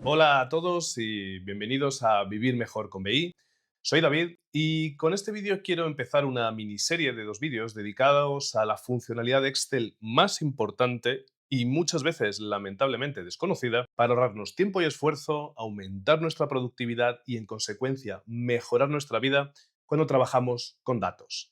Hola a todos y bienvenidos a Vivir Mejor con BI. Soy David y con este vídeo quiero empezar una miniserie de 2 vídeos dedicados a la funcionalidad de Excel más importante y muchas veces lamentablemente desconocida para ahorrarnos tiempo y esfuerzo, aumentar nuestra productividad y en consecuencia mejorar nuestra vida cuando trabajamos con datos.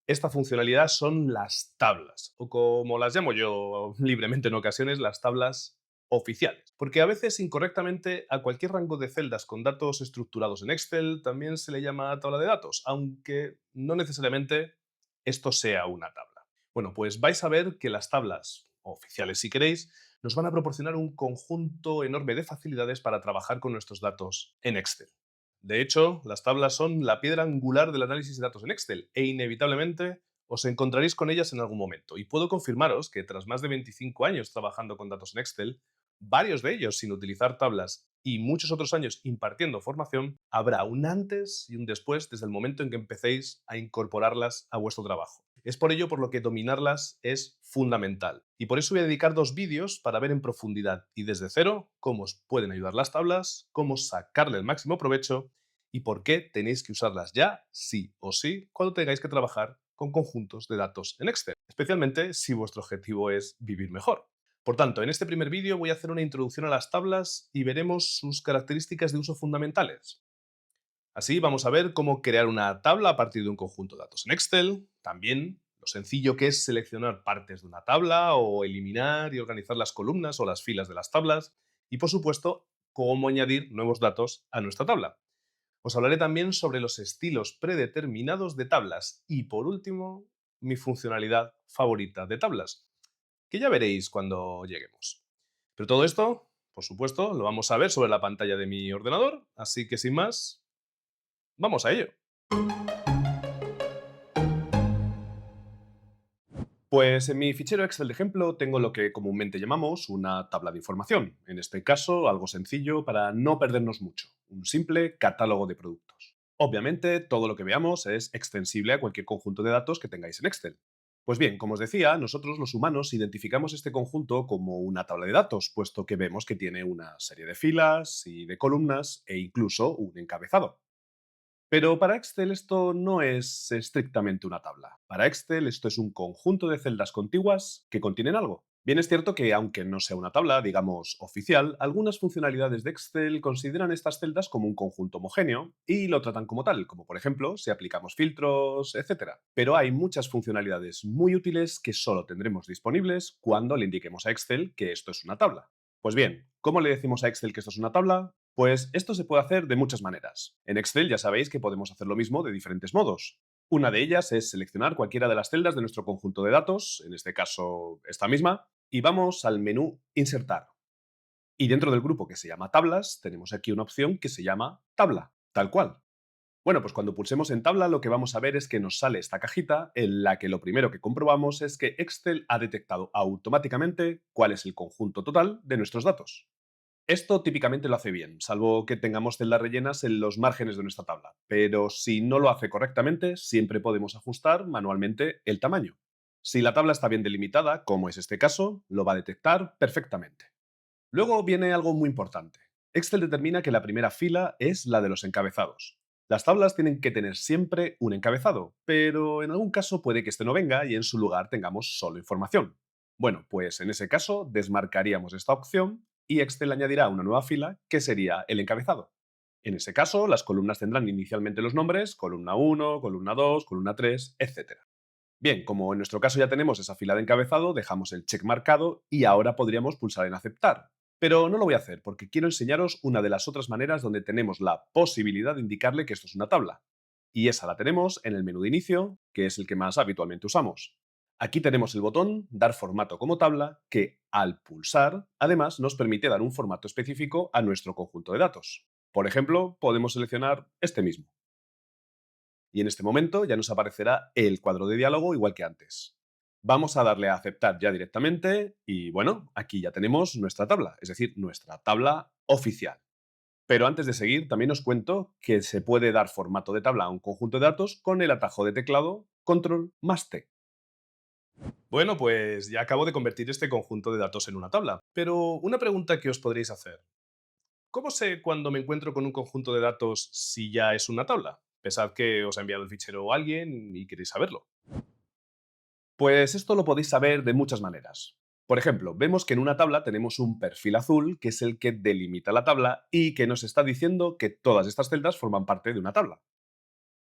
Esta funcionalidad son las tablas, o como las llamo yo libremente en ocasiones, las tablas oficiales. Porque a veces incorrectamente a cualquier rango de celdas con datos estructurados en Excel también se le llama tabla de datos, aunque no necesariamente esto sea una tabla. Bueno, pues vais a ver que las tablas oficiales, si queréis, nos van a proporcionar un conjunto enorme de facilidades para trabajar con nuestros datos en Excel. De hecho, las tablas son la piedra angular del análisis de datos en Excel e inevitablemente os encontraréis con ellas en algún momento. Y puedo confirmaros que tras más de 25 años trabajando con datos en Excel, varios de ellos sin utilizar tablas y muchos otros años impartiendo formación, habrá un antes y un después desde el momento en que empecéis a incorporarlas a vuestro trabajo. Es por ello por lo que dominarlas es fundamental. Y por eso voy a dedicar 2 vídeos para ver en profundidad y desde cero cómo os pueden ayudar las tablas, cómo sacarle el máximo provecho y por qué tenéis que usarlas ya, sí o sí, cuando tengáis que trabajar con conjuntos de datos en Excel, especialmente si vuestro objetivo es vivir mejor. Por tanto, en este primer vídeo voy a hacer una introducción a las tablas y veremos sus características de uso fundamentales. Así vamos a ver cómo crear una tabla a partir de un conjunto de datos en Excel, también lo sencillo que es seleccionar partes de una tabla o eliminar y organizar las columnas o las filas de las tablas y, por supuesto, cómo añadir nuevos datos a nuestra tabla. Os hablaré también sobre los estilos predeterminados de tablas y, por último, mi funcionalidad favorita de tablas, que ya veréis cuando lleguemos. Pero todo esto, por supuesto, lo vamos a ver sobre la pantalla de mi ordenador, así que sin más, vamos a ello. Pues en mi fichero Excel de ejemplo tengo lo que comúnmente llamamos una tabla de información. En este caso, algo sencillo para no perdernos mucho. Un simple catálogo de productos. Obviamente, todo lo que veamos es extensible a cualquier conjunto de datos que tengáis en Excel. Pues bien, como os decía, nosotros los humanos identificamos este conjunto como una tabla de datos, puesto que vemos que tiene una serie de filas y de columnas e incluso un encabezado. Pero para Excel esto no es estrictamente una tabla. Para Excel esto es un conjunto de celdas contiguas que contienen algo. Bien es cierto que aunque no sea una tabla, digamos, oficial, algunas funcionalidades de Excel consideran estas celdas como un conjunto homogéneo y lo tratan como tal, como por ejemplo si aplicamos filtros, etcétera. Pero hay muchas funcionalidades muy útiles que solo tendremos disponibles cuando le indiquemos a Excel que esto es una tabla. Pues bien, ¿cómo le decimos a Excel que esto es una tabla? Pues esto se puede hacer de muchas maneras. En Excel ya sabéis que podemos hacer lo mismo de diferentes modos. Una de ellas es seleccionar cualquiera de las celdas de nuestro conjunto de datos, en este caso esta misma, y vamos al menú Insertar. Y dentro del grupo que se llama Tablas, tenemos aquí una opción que se llama Tabla, tal cual. Bueno, pues cuando pulsemos en tabla lo que vamos a ver es que nos sale esta cajita en la que lo primero que comprobamos es que Excel ha detectado automáticamente cuál es el conjunto total de nuestros datos. Esto típicamente lo hace bien, salvo que tengamos celdas rellenas en los márgenes de nuestra tabla. Pero si no lo hace correctamente, siempre podemos ajustar manualmente el tamaño. Si la tabla está bien delimitada, como es este caso, lo va a detectar perfectamente. Luego viene algo muy importante. Excel determina que la primera fila es la de los encabezados. Las tablas tienen que tener siempre un encabezado, pero en algún caso puede que este no venga y en su lugar tengamos solo información. Bueno, pues en ese caso desmarcaríamos esta opción y Excel añadirá una nueva fila que sería el encabezado. En ese caso, las columnas tendrán inicialmente los nombres, columna 1, columna 2, columna 3, etc. Bien, como en nuestro caso ya tenemos esa fila de encabezado, dejamos el check marcado y ahora podríamos pulsar en aceptar. Pero no lo voy a hacer porque quiero enseñaros una de las otras maneras donde tenemos la posibilidad de indicarle que esto es una tabla. Y esa la tenemos en el menú de inicio, que es el que más habitualmente usamos. Aquí tenemos el botón Dar formato como tabla, que al pulsar, además nos permite dar un formato específico a nuestro conjunto de datos. Por ejemplo, podemos seleccionar este mismo y en este momento ya nos aparecerá el cuadro de diálogo igual que antes. Vamos a darle a aceptar ya directamente y bueno, aquí ya tenemos nuestra tabla, es decir, nuestra tabla oficial. Pero antes de seguir, también os cuento que se puede dar formato de tabla a un conjunto de datos con el atajo de teclado Control más T. Bueno, pues ya acabo de convertir este conjunto de datos en una tabla. Pero una pregunta que os podréis hacer. ¿Cómo sé cuando me encuentro con un conjunto de datos si ya es una tabla? Pensad que os ha enviado el fichero alguien y queréis saberlo. Pues esto lo podéis saber de muchas maneras. Por ejemplo, vemos que en una tabla tenemos un perfil azul, que es el que delimita la tabla y que nos está diciendo que todas estas celdas forman parte de una tabla.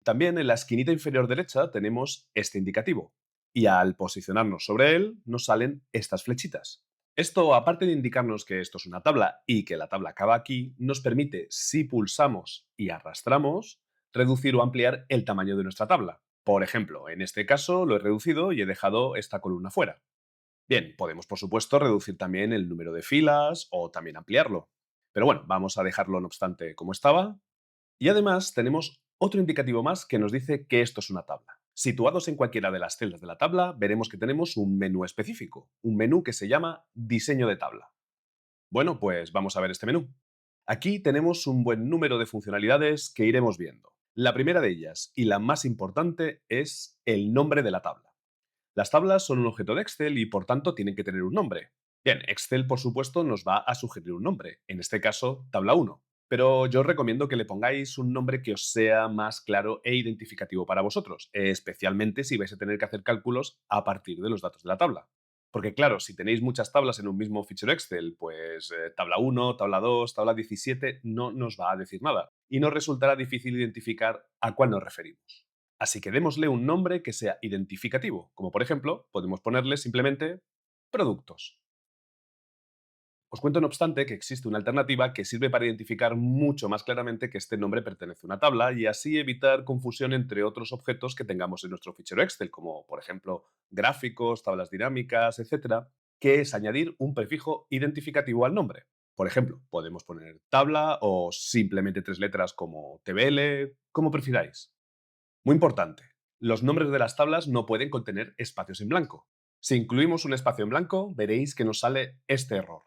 También en la esquinita inferior derecha tenemos este indicativo y al posicionarnos sobre él nos salen estas flechitas. Esto, aparte de indicarnos que esto es una tabla y que la tabla acaba aquí, nos permite, si pulsamos y arrastramos, reducir o ampliar el tamaño de nuestra tabla. Por ejemplo, en este caso lo he reducido y he dejado esta columna fuera. Bien, podemos por supuesto reducir también el número de filas o también ampliarlo. Pero bueno, vamos a dejarlo no obstante como estaba y además tenemos otro indicativo más que nos dice que esto es una tabla. Situados en cualquiera de las celdas de la tabla, veremos que tenemos un menú específico, un menú que se llama diseño de tabla. Bueno, pues vamos a ver este menú. Aquí tenemos un buen número de funcionalidades que iremos viendo. La primera de ellas, y la más importante, es el nombre de la tabla. Las tablas son un objeto de Excel y por tanto tienen que tener un nombre. Bien, Excel por supuesto nos va a sugerir un nombre, en este caso tabla 1. Pero yo os recomiendo que le pongáis un nombre que os sea más claro e identificativo para vosotros, especialmente si vais a tener que hacer cálculos a partir de los datos de la tabla. Porque claro, si tenéis muchas tablas en un mismo fichero Excel, pues tabla 1, tabla 2, tabla 17 no nos va a decir nada y nos resultará difícil identificar a cuál nos referimos. Así que démosle un nombre que sea identificativo, como por ejemplo, podemos ponerle simplemente productos. Os cuento, no obstante, que existe una alternativa que sirve para identificar mucho más claramente que este nombre pertenece a una tabla y así evitar confusión entre otros objetos que tengamos en nuestro fichero Excel, como por ejemplo gráficos, tablas dinámicas, etcétera, que es añadir un prefijo identificativo al nombre. Por ejemplo, podemos poner tabla o simplemente tres letras como TBL, como prefiráis. Muy importante, los nombres de las tablas no pueden contener espacios en blanco. Si incluimos un espacio en blanco, veréis que nos sale este error.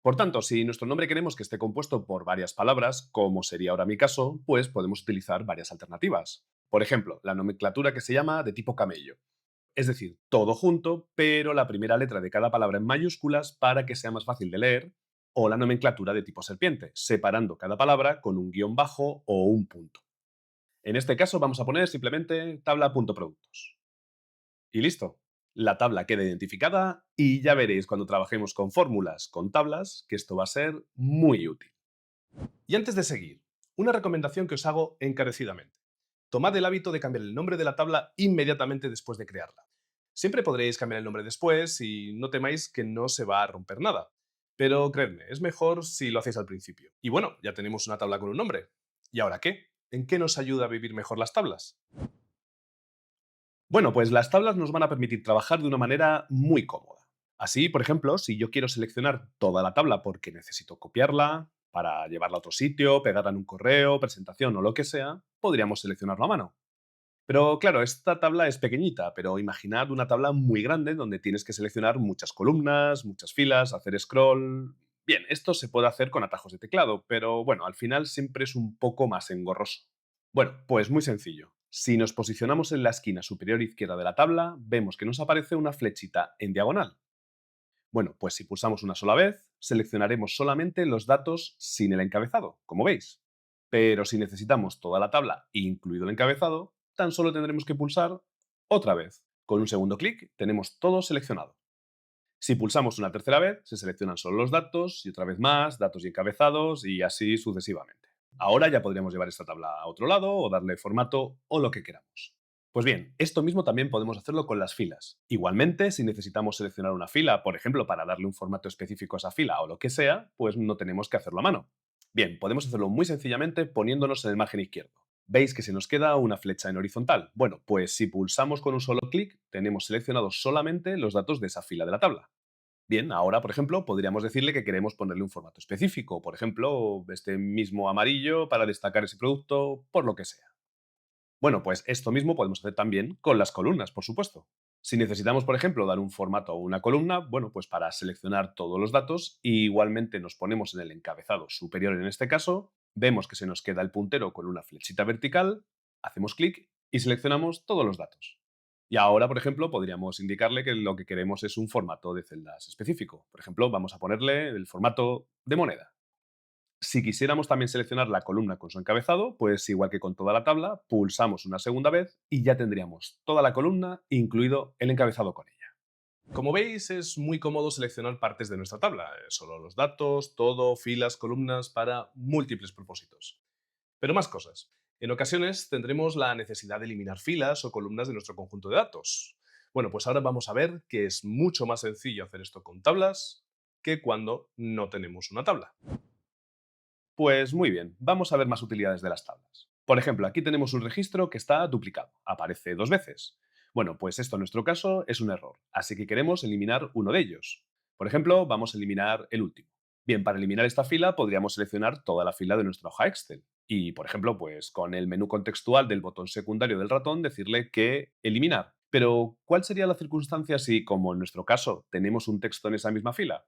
Por tanto, si nuestro nombre queremos que esté compuesto por varias palabras, como sería ahora mi caso, pues podemos utilizar varias alternativas. Por ejemplo, la nomenclatura que se llama de tipo camello. Es decir, todo junto, pero la primera letra de cada palabra en mayúsculas para que sea más fácil de leer, o la nomenclatura de tipo serpiente, separando cada palabra con un guión bajo o un punto. En este caso vamos a poner simplemente tabla.productos. Y listo. La tabla queda identificada y ya veréis cuando trabajemos con fórmulas, con tablas, que esto va a ser muy útil. Y antes de seguir, una recomendación que os hago encarecidamente. Tomad el hábito de cambiar el nombre de la tabla inmediatamente después de crearla. Siempre podréis cambiar el nombre después y no temáis que no se va a romper nada. Pero creedme, es mejor si lo hacéis al principio. Y bueno, ya tenemos una tabla con un nombre. ¿Y ahora qué? ¿En qué nos ayuda a vivir mejor las tablas? Bueno, pues las tablas nos van a permitir trabajar de una manera muy cómoda. Así, por ejemplo, si yo quiero seleccionar toda la tabla porque necesito copiarla para llevarla a otro sitio, pegarla en un correo, presentación o lo que sea, podríamos seleccionarlo a mano. Pero claro, esta tabla es pequeñita, pero imaginad una tabla muy grande donde tienes que seleccionar muchas columnas, muchas filas, hacer scroll. Bien, esto se puede hacer con atajos de teclado, pero bueno, al final siempre es un poco más engorroso. Bueno, pues muy sencillo. Si nos posicionamos en la esquina superior izquierda de la tabla, vemos que nos aparece una flechita en diagonal. Bueno, pues si pulsamos una sola vez, seleccionaremos solamente los datos sin el encabezado, como veis. Pero si necesitamos toda la tabla, incluido el encabezado, tan solo tendremos que pulsar otra vez. Con un segundo clic tenemos todo seleccionado. Si pulsamos una tercera vez, se seleccionan solo los datos y otra vez más, datos y encabezados y así sucesivamente. Ahora ya podríamos llevar esta tabla a otro lado o darle formato o lo que queramos. Pues bien, esto mismo también podemos hacerlo con las filas. Igualmente, si necesitamos seleccionar una fila, por ejemplo, para darle un formato específico a esa fila o lo que sea, pues no tenemos que hacerlo a mano. Bien, podemos hacerlo muy sencillamente poniéndonos en el margen izquierdo. ¿Veis que se nos queda una flecha en horizontal? Bueno, pues si pulsamos con un solo clic, tenemos seleccionados solamente los datos de esa fila de la tabla. Bien, ahora, por ejemplo, podríamos decirle que queremos ponerle un formato específico, por ejemplo, este mismo amarillo para destacar ese producto, por lo que sea. Bueno, pues esto mismo podemos hacer también con las columnas, por supuesto. Si necesitamos, por ejemplo, dar un formato a una columna, bueno, pues para seleccionar todos los datos, igualmente nos ponemos en el encabezado superior en este caso, vemos que se nos queda el puntero con una flechita vertical, hacemos clic y seleccionamos todos los datos. Y ahora, por ejemplo, podríamos indicarle que lo que queremos es un formato de celdas específico. Por ejemplo, vamos a ponerle el formato de moneda. Si quisiéramos también seleccionar la columna con su encabezado, pues igual que con toda la tabla, pulsamos una segunda vez y ya tendríamos toda la columna, incluido el encabezado con ella. Como veis, es muy cómodo seleccionar partes de nuestra tabla, solo los datos, todo, filas, columnas, para múltiples propósitos. Pero más cosas. En ocasiones tendremos la necesidad de eliminar filas o columnas de nuestro conjunto de datos. Bueno, pues ahora vamos a ver que es mucho más sencillo hacer esto con tablas que cuando no tenemos una tabla. Pues muy bien, vamos a ver más utilidades de las tablas. Por ejemplo, aquí tenemos un registro que está duplicado, aparece dos veces. Bueno, pues esto en nuestro caso es un error, así que queremos eliminar uno de ellos. Por ejemplo, vamos a eliminar el último. Bien, para eliminar esta fila podríamos seleccionar toda la fila de nuestra hoja Excel y, por ejemplo, pues con el menú contextual del botón secundario del ratón decirle que eliminar. Pero, ¿cuál sería la circunstancia si, como en nuestro caso, tenemos un texto en esa misma fila?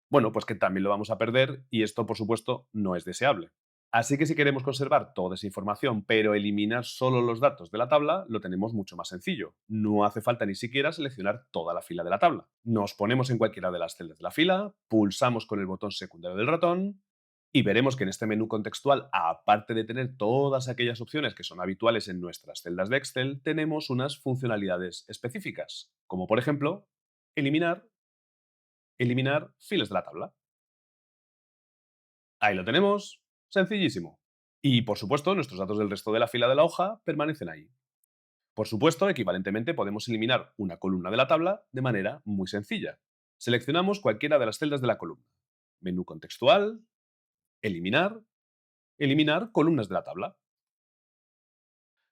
Bueno, pues que también lo vamos a perder y esto, por supuesto, no es deseable. Así que si queremos conservar toda esa información, pero eliminar solo los datos de la tabla, lo tenemos mucho más sencillo. No hace falta ni siquiera seleccionar toda la fila de la tabla. Nos ponemos en cualquiera de las celdas de la fila, pulsamos con el botón secundario del ratón y veremos que en este menú contextual, aparte de tener todas aquellas opciones que son habituales en nuestras celdas de Excel, tenemos unas funcionalidades específicas, como por ejemplo, eliminar filas de la tabla. Ahí lo tenemos, sencillísimo. Y por supuesto, nuestros datos del resto de la fila de la hoja permanecen ahí. Por supuesto, equivalentemente podemos eliminar una columna de la tabla de manera muy sencilla. Seleccionamos cualquiera de las celdas de la columna. Menú contextual, eliminar, eliminar columnas de la tabla.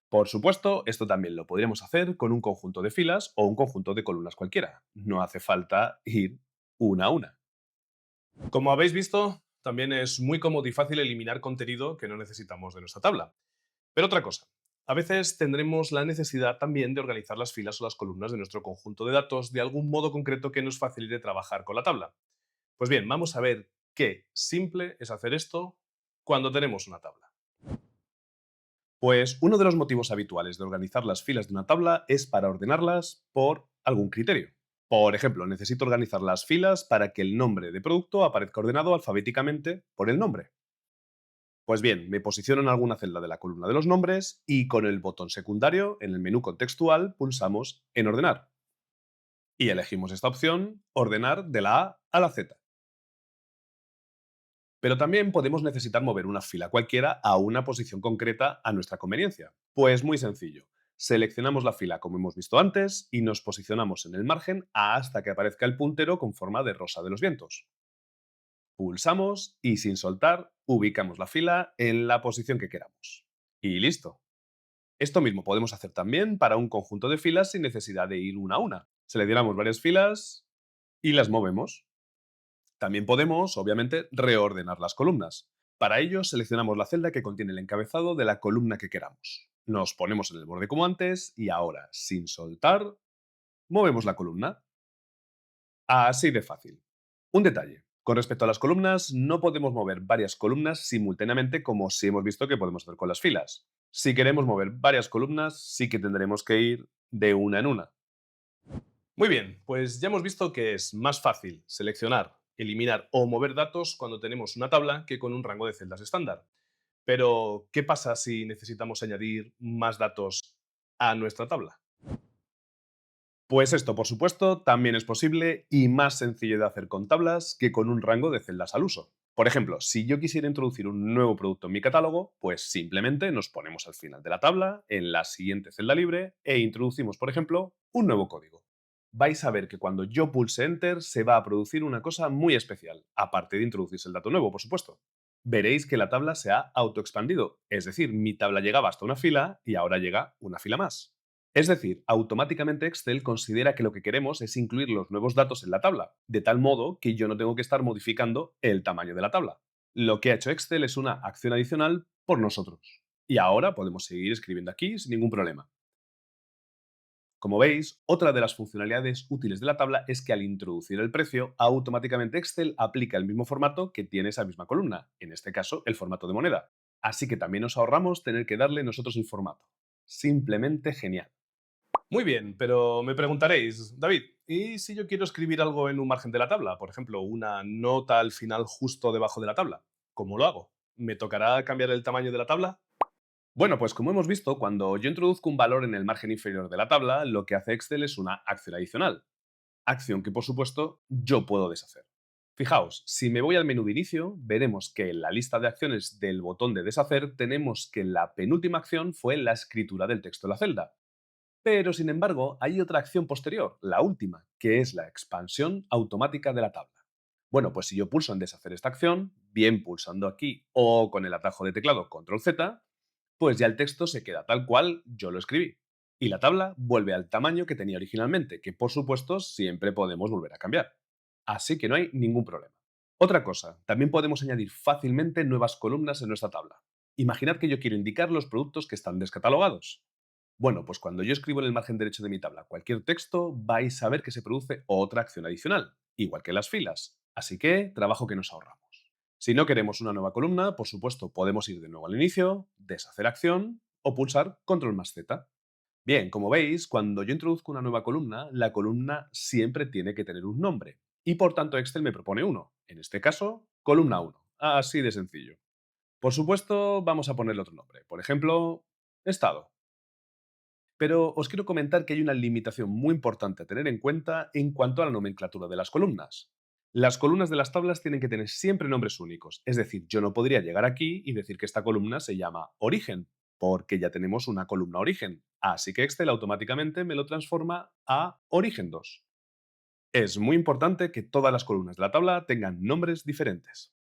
Por supuesto, esto también lo podríamos hacer con un conjunto de filas o un conjunto de columnas cualquiera. No hace falta ir una a una. Como habéis visto, también es muy cómodo y fácil eliminar contenido que no necesitamos de nuestra tabla. Pero otra cosa, a veces tendremos la necesidad también de organizar las filas o las columnas de nuestro conjunto de datos de algún modo concreto que nos facilite trabajar con la tabla. Pues bien, vamos a ver qué simple es hacer esto cuando tenemos una tabla. Pues uno de los motivos habituales de organizar las filas de una tabla es para ordenarlas por algún criterio. Por ejemplo, necesito organizar las filas para que el nombre de producto aparezca ordenado alfabéticamente por el nombre. Pues bien, me posiciono en alguna celda de la columna de los nombres y con el botón secundario en el menú contextual pulsamos en ordenar y elegimos esta opción, ordenar de la A a la Z. Pero también podemos necesitar mover una fila cualquiera a una posición concreta a nuestra conveniencia. Pues muy sencillo. Seleccionamos la fila como hemos visto antes y nos posicionamos en el margen hasta que aparezca el puntero con forma de rosa de los vientos. Pulsamos y sin soltar ubicamos la fila en la posición que queramos. Y listo. Esto mismo podemos hacer también para un conjunto de filas sin necesidad de ir una a una. Seleccionamos varias filas y las movemos. También podemos, obviamente, reordenar las columnas. Para ello, seleccionamos la celda que contiene el encabezado de la columna que queramos. Nos ponemos en el borde como antes y ahora, sin soltar, movemos la columna. Así de fácil. Un detalle. Con respecto a las columnas, no podemos mover varias columnas simultáneamente como si hemos visto que podemos hacer con las filas. Si queremos mover varias columnas, sí que tendremos que ir de una en una. Muy bien, pues ya hemos visto que es más fácil seleccionar, eliminar o mover datos cuando tenemos una tabla que con un rango de celdas estándar. Pero, ¿qué pasa si necesitamos añadir más datos a nuestra tabla? Pues esto, por supuesto, también es posible y más sencillo de hacer con tablas que con un rango de celdas al uso. Por ejemplo, si yo quisiera introducir un nuevo producto en mi catálogo, pues simplemente nos ponemos al final de la tabla, en la siguiente celda libre, e introducimos, por ejemplo, un nuevo código. Vais a ver que cuando yo pulse Enter se va a producir una cosa muy especial, aparte de introducirse el dato nuevo, por supuesto. Veréis que la tabla se ha autoexpandido, es decir, mi tabla llegaba hasta una fila y ahora llega una fila más. Es decir, automáticamente Excel considera que lo que queremos es incluir los nuevos datos en la tabla, de tal modo que yo no tengo que estar modificando el tamaño de la tabla. Lo que ha hecho Excel es una acción adicional por nosotros. Y ahora podemos seguir escribiendo aquí sin ningún problema. Como veis, otra de las funcionalidades útiles de la tabla es que al introducir el precio, automáticamente Excel aplica el mismo formato que tiene esa misma columna, en este caso el formato de moneda. Así que también nos ahorramos tener que darle nosotros el formato. Simplemente genial. Muy bien, pero me preguntaréis, David, ¿y si yo quiero escribir algo en un margen de la tabla? Por ejemplo, una nota al final justo debajo de la tabla. ¿Cómo lo hago? ¿Me tocará cambiar el tamaño de la tabla? Bueno, pues como hemos visto, cuando yo introduzco un valor en el margen inferior de la tabla, lo que hace Excel es una acción adicional. Acción que, por supuesto, yo puedo deshacer. Fijaos, si me voy al menú de inicio, veremos que en la lista de acciones del botón de deshacer tenemos que la penúltima acción fue la escritura del texto en la celda. Pero, sin embargo, hay otra acción posterior, la última, que es la expansión automática de la tabla. Bueno, pues si yo pulso en deshacer esta acción, bien pulsando aquí o con el atajo de teclado Control Z, pues ya el texto se queda tal cual yo lo escribí. Y la tabla vuelve al tamaño que tenía originalmente, que por supuesto siempre podemos volver a cambiar. Así que no hay ningún problema. Otra cosa, también podemos añadir fácilmente nuevas columnas en nuestra tabla. Imaginad que yo quiero indicar los productos que están descatalogados. Bueno, pues cuando yo escribo en el margen derecho de mi tabla cualquier texto, vais a ver que se produce otra acción adicional, igual que las filas. Así que, trabajo que nos ahorramos. Si no queremos una nueva columna, por supuesto, podemos ir de nuevo al inicio, deshacer acción o pulsar Control más Z. Bien, como veis, cuando yo introduzco una nueva columna, la columna siempre tiene que tener un nombre. Y por tanto, Excel me propone uno. En este caso, columna 1. Así de sencillo. Por supuesto, vamos a ponerle otro nombre. Por ejemplo, estado. Pero os quiero comentar que hay una limitación muy importante a tener en cuenta en cuanto a la nomenclatura de las columnas. Las columnas de las tablas tienen que tener siempre nombres únicos, es decir, yo no podría llegar aquí y decir que esta columna se llama origen, porque ya tenemos una columna origen, así que Excel automáticamente me lo transforma a origen 2. Es muy importante que todas las columnas de la tabla tengan nombres diferentes.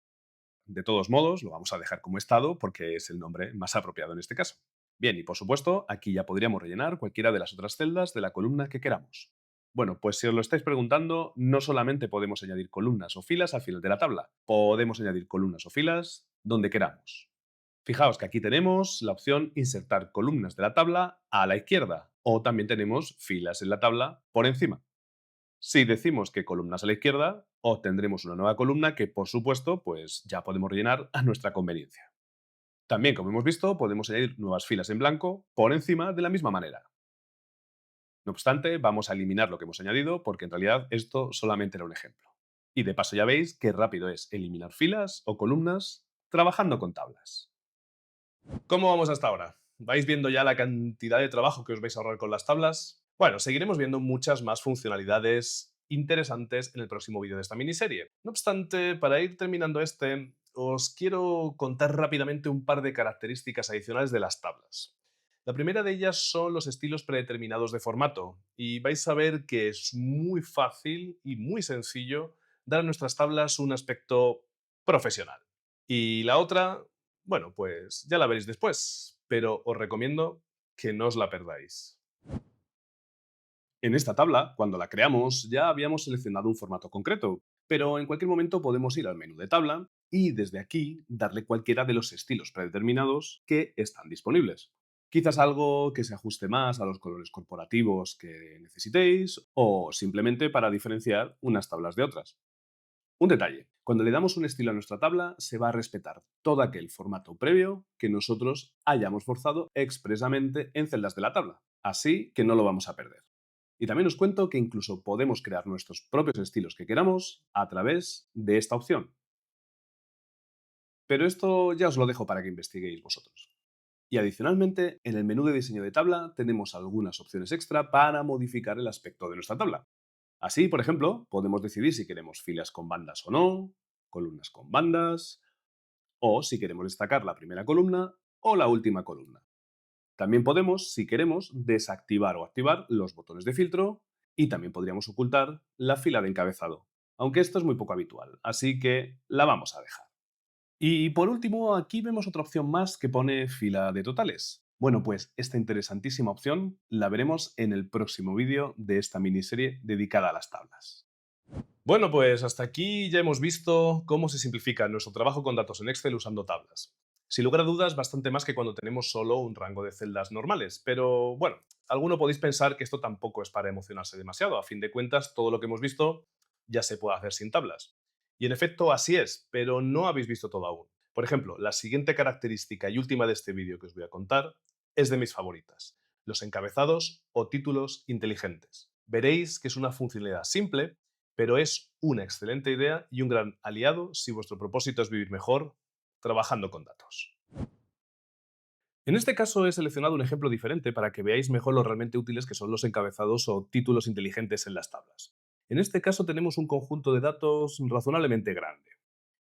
De todos modos, lo vamos a dejar como estado porque es el nombre más apropiado en este caso. Bien, y por supuesto, aquí ya podríamos rellenar cualquiera de las otras celdas de la columna que queramos. Bueno, pues si os lo estáis preguntando, no solamente podemos añadir columnas o filas al final de la tabla, podemos añadir columnas o filas donde queramos. Fijaos que aquí tenemos la opción insertar columnas de la tabla a la izquierda o también tenemos filas en la tabla por encima. Si decimos que columnas a la izquierda, obtendremos una nueva columna que, por supuesto, pues ya podemos rellenar a nuestra conveniencia. También, como hemos visto, podemos añadir nuevas filas en blanco por encima de la misma manera. No obstante, vamos a eliminar lo que hemos añadido porque en realidad esto solamente era un ejemplo. Y de paso ya veis qué rápido es eliminar filas o columnas trabajando con tablas. ¿Cómo vamos hasta ahora? ¿Vais viendo ya la cantidad de trabajo que os vais a ahorrar con las tablas? Bueno, seguiremos viendo muchas más funcionalidades interesantes en el próximo vídeo de esta miniserie. No obstante, para ir terminando os quiero contar rápidamente un par de características adicionales de las tablas. La primera de ellas son los estilos predeterminados de formato, y vais a ver que es muy fácil y muy sencillo dar a nuestras tablas un aspecto profesional. Y la otra, bueno, pues ya la veréis después, pero os recomiendo que no os la perdáis. En esta tabla, cuando la creamos, ya habíamos seleccionado un formato concreto, pero en cualquier momento podemos ir al menú de tabla y desde aquí darle cualquiera de los estilos predeterminados que están disponibles. Quizás algo que se ajuste más a los colores corporativos que necesitéis o simplemente para diferenciar unas tablas de otras. Un detalle, cuando le damos un estilo a nuestra tabla, se va a respetar todo aquel formato previo que nosotros hayamos forzado expresamente en celdas de la tabla, así que no lo vamos a perder. Y también os cuento que incluso podemos crear nuestros propios estilos que queramos a través de esta opción. Pero esto ya os lo dejo para que investiguéis vosotros. Y adicionalmente, en el menú de diseño de tabla tenemos algunas opciones extra para modificar el aspecto de nuestra tabla. Así, por ejemplo, podemos decidir si queremos filas con bandas o no, columnas con bandas, o si queremos destacar la primera columna o la última columna. También podemos, si queremos, desactivar o activar los botones de filtro y también podríamos ocultar la fila de encabezado, aunque esto es muy poco habitual, así que la vamos a dejar. Y por último, aquí vemos otra opción más que pone fila de totales. Bueno, pues esta interesantísima opción la veremos en el próximo vídeo de esta miniserie dedicada a las tablas. Bueno, pues hasta aquí ya hemos visto cómo se simplifica nuestro trabajo con datos en Excel usando tablas. Sin lugar a dudas, bastante más que cuando tenemos solo un rango de celdas normales, pero bueno, alguno podéis pensar que esto tampoco es para emocionarse demasiado. A fin de cuentas, todo lo que hemos visto ya se puede hacer sin tablas. Y en efecto, así es, pero no habéis visto todo aún. Por ejemplo, la siguiente característica y última de este vídeo que os voy a contar es de mis favoritas: los encabezados o títulos inteligentes. Veréis que es una funcionalidad simple, pero es una excelente idea y un gran aliado si vuestro propósito es vivir mejor trabajando con datos. En este caso he seleccionado un ejemplo diferente para que veáis mejor lo realmente útiles que son los encabezados o títulos inteligentes en las tablas. En este caso tenemos un conjunto de datos razonablemente grande.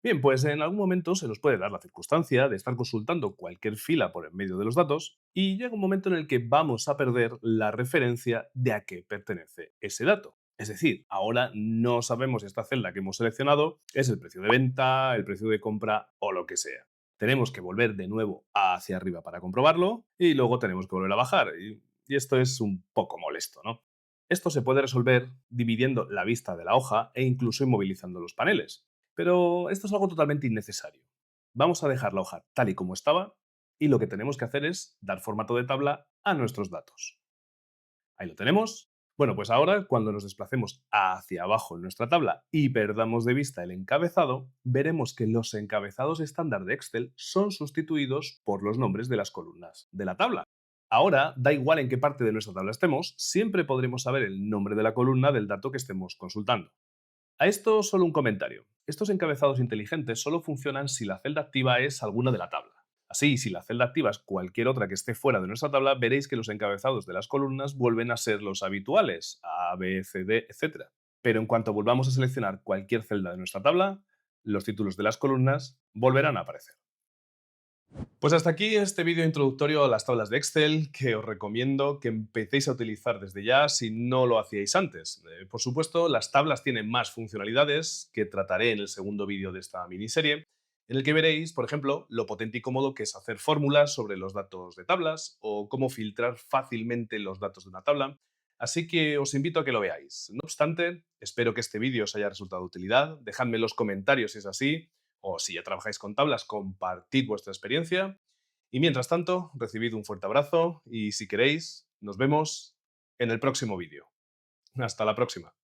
Bien, pues en algún momento se nos puede dar la circunstancia de estar consultando cualquier fila por en medio de los datos y llega un momento en el que vamos a perder la referencia de a qué pertenece ese dato. Es decir, ahora no sabemos si esta celda que hemos seleccionado es el precio de venta, el precio de compra o lo que sea. Tenemos que volver de nuevo hacia arriba para comprobarlo y luego tenemos que volver a bajar. Y esto es un poco molesto, ¿no? Esto se puede resolver dividiendo la vista de la hoja e incluso inmovilizando los paneles. Pero esto es algo totalmente innecesario. Vamos a dejar la hoja tal y como estaba y lo que tenemos que hacer es dar formato de tabla a nuestros datos. Ahí lo tenemos. Bueno, pues ahora cuando nos desplacemos hacia abajo en nuestra tabla y perdamos de vista el encabezado, veremos que los encabezados estándar de Excel son sustituidos por los nombres de las columnas de la tabla. Ahora, da igual en qué parte de nuestra tabla estemos, siempre podremos saber el nombre de la columna del dato que estemos consultando. A esto solo un comentario. Estos encabezados inteligentes solo funcionan si la celda activa es alguna de la tabla. Así, si la celda activa es cualquier otra que esté fuera de nuestra tabla, veréis que los encabezados de las columnas vuelven a ser los habituales, A, B, C, D, etc. Pero en cuanto volvamos a seleccionar cualquier celda de nuestra tabla, los títulos de las columnas volverán a aparecer. Pues hasta aquí este vídeo introductorio a las tablas de Excel que os recomiendo que empecéis a utilizar desde ya si no lo hacíais antes. Por supuesto, las tablas tienen más funcionalidades que trataré en el segundo vídeo de esta miniserie, en el que veréis, por ejemplo, lo potente y cómodo que es hacer fórmulas sobre los datos de tablas o cómo filtrar fácilmente los datos de una tabla. Así que os invito a que lo veáis. No obstante, espero que este vídeo os haya resultado de utilidad. Dejadme en los comentarios si es así o si ya trabajáis con tablas, compartid vuestra experiencia. Y mientras tanto, recibid un fuerte abrazo y si queréis, nos vemos en el próximo vídeo. Hasta la próxima.